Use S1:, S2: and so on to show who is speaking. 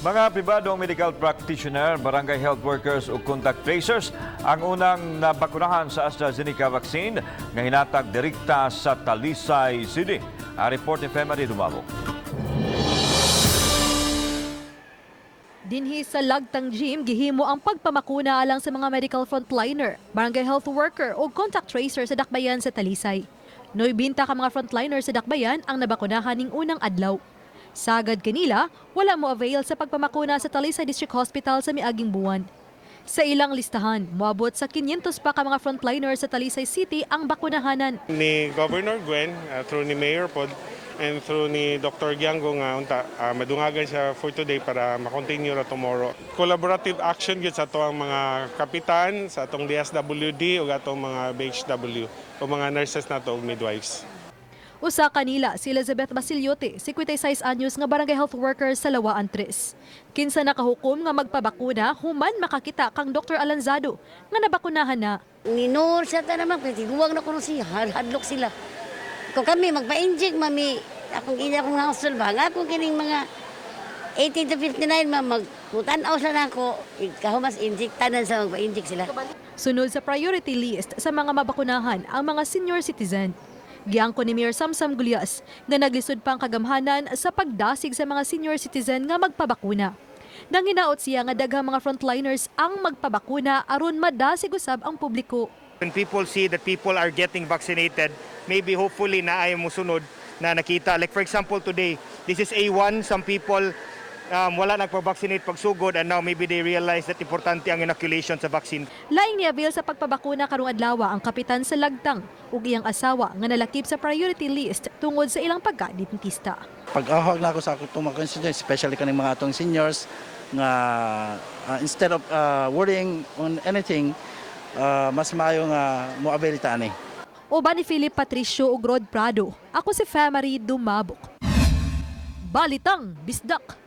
S1: Mga pribadong medical practitioner, barangay health workers o contact tracers ang unang nabakunahan sa Astrazeneca vaccine nga hinatag direkta sa Talisay City. Ang report ni Femari Dumabok.
S2: Dinhi sa Lagtang Gym, gihimo ang pagpamakuna alang sa mga medical frontliner, barangay health worker o contact tracer sa dakbayan sa Talisay. Noy binta ka mga frontliner sa dakbayan ang nabakunahan ning unang adlaw. Sagad kanila, wala mo avail sa pagpamakuna sa Talisay District Hospital sa miaging buwan. Sa ilang listahan, moabot sa 500 pa ka mga frontliner sa Talisay City ang bakunahanan.
S3: Ni Governor Gwen, through ni Mayor Pod, and through ni Dr. Giango nga unta madungagan siya for today para ma-continue na tomorrow. Collaborative action gyud sa atong mga kapitan, sa atong DSWD ug atong mga BHW o mga nurses nato ug midwives.
S2: Usa kanila si Elizabeth Basiliote, 56 anyos nga barangay health worker sa Lawaan 3. Kinsa nakahukom nga magpabakuna human makakita kang Dr. Alanzado nga nabakunahan na.
S4: Minor siya ta naman kasi guwag na kuno siya, hadlok sila. Kung kami magpa-inject, mami, akong hospital ba, nga akong kining mga 18 to 59, magputanaw sa nako, kahumas inject, tanan sa magpa-inject sila.
S2: Sunod sa priority list sa mga mabakunahan ang mga senior citizen. Giangko ni Mayor Samsam Gulyas nga naglisod pang kagamhanan sa pagdasig sa mga senior citizen nga magpabakuna. Nang hinaot siya nga daghang mga frontliners ang magpabakuna aron madasig usab ang publiko.
S5: When people see that people are getting vaccinated, maybe hopefully na ay musunod na nakita. Like for example today, this is A1, some people wala nagpa-vaccinate pagsugod and now maybe they realize that importante ang inoculation sa vaccine.
S2: Laing niabil sa pagpabakuna karong adlaw ang kapitan sa Lagtang ug iyang asawa nga nalakip sa priority list tungod sa ilang pagka-dentista.
S6: Pag-ahog na ako sa akong mga constituents, especially kaning mga atong seniors nga instead of worrying on anything, mas maayo nga mo-avail ta ani.
S2: Uban ni Philip Patricio ug Rod Prado. Ako si Femari Dumabok. Balitang Bisdak.